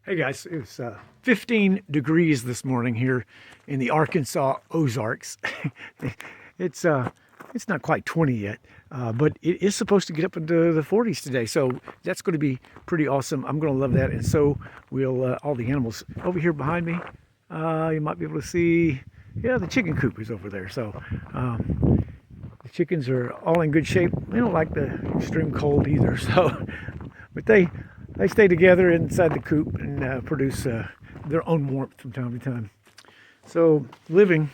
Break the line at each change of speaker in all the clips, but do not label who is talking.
Hey guys, it was 15 degrees this morning here in the Arkansas Ozarks. it's uh, it's not quite 20 yet, but it is supposed to get up into the 40s today, so that's going to be pretty awesome. I'm going to love that, and so will all the animals over here behind me. You might be able to see, yeah, the chicken coop is over there. So the chickens are all in good shape. They don't like the extreme cold either, so but they stay together inside the coop and produce their own warmth from time to time. So living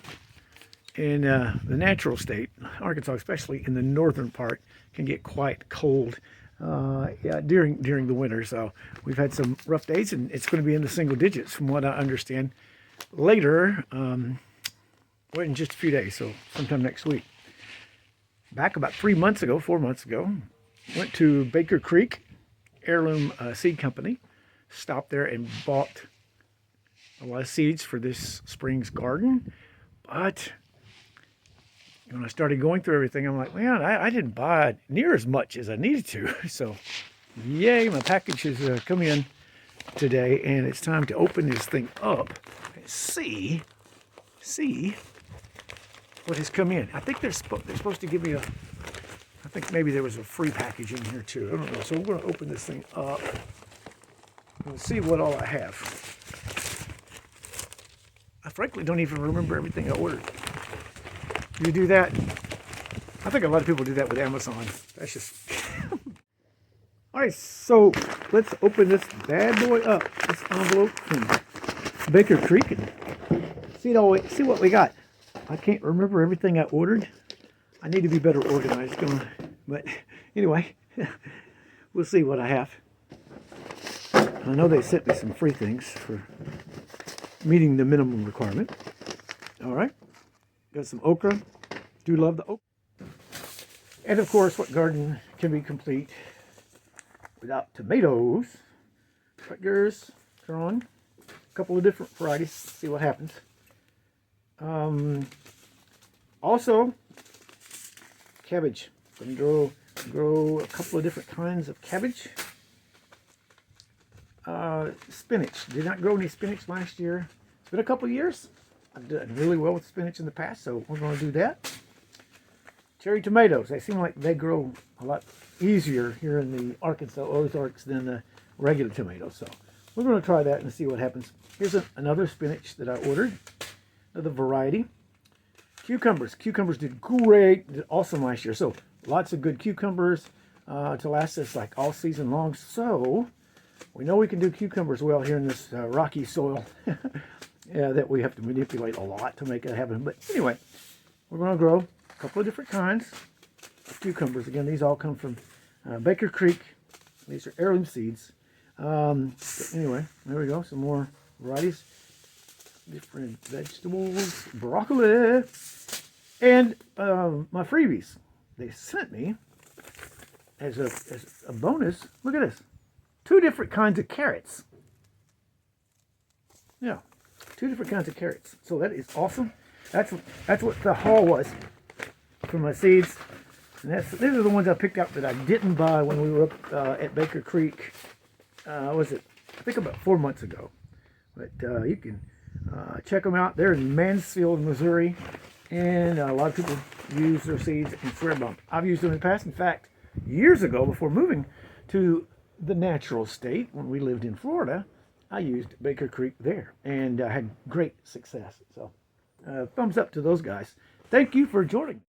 in the natural state, Arkansas, especially in the northern part, can get quite cold. Yeah, during the winter. So we've had some rough days, and it's going to be in the single digits, from what I understand. Later, well, in just a few days, so sometime next week. Back about 4 months ago, went to Baker Creek Heirloom Seed Company, stopped there and bought a lot of seeds for this spring's garden. But when I started going through everything, I'm like, man, I didn't buy near as much as I needed to. So, yay, my package has come in today, and it's time to open this thing up and see what has come in. I think they're supposed to give me I think maybe there was a free package in here too. I don't know. So we're going to open this thing up and see what all I have. I frankly don't even remember everything I ordered. You do that? I think a lot of people do that with Amazon. That's just... All right, so let's open this bad boy up. This envelope from Baker Creek and see what we got. I can't remember everything I ordered. I need to be better organized, but anyway, we'll see what I have. I know they sent me some free things for meeting the minimum requirement. All right, got some okra. Do love the okra. And of course, what garden can be complete without tomatoes? Rutgers, Tron, a couple of different varieties. See what happens. Also, cabbage. I'm going to grow a couple of different kinds of cabbage. Spinach. Did not grow any spinach last year. It's been a couple of years. I've done really well with spinach in the past, so we're going to do that. Cherry tomatoes. They seem like they grow a lot easier here in the Arkansas Ozarks than the regular tomatoes. So we're going to try that and see what happens. Here's another spinach that I ordered. Another variety. Cucumbers. Cucumbers did great, did awesome last year. So lots of good cucumbers to last us like all season long. So we know we can do cucumbers well here in this rocky soil. Yeah, that we have to manipulate a lot to make it happen. But anyway, we're going to grow a couple of different kinds of cucumbers. Again, these all come from Baker Creek. These are heirloom seeds. Anyway, there we go. Some more varieties. Different vegetables, broccoli, and my freebies. They sent me as a bonus. Look at this, 2 different kinds of carrots. Yeah, 2 different kinds of carrots. So that is awesome. That's what the haul was for my seeds. And these are the ones I picked out that I didn't buy when we were up at Baker Creek. Was it? I think about 4 months ago. But you can. Check them out. They're in Mansfield, Missouri, and a lot of people use their seeds and swear by them. I've used them in the past. In fact, years ago, before moving to the natural state, when we lived in Florida, I used Baker Creek there, and I had great success. So, thumbs up to those guys. Thank you for joining.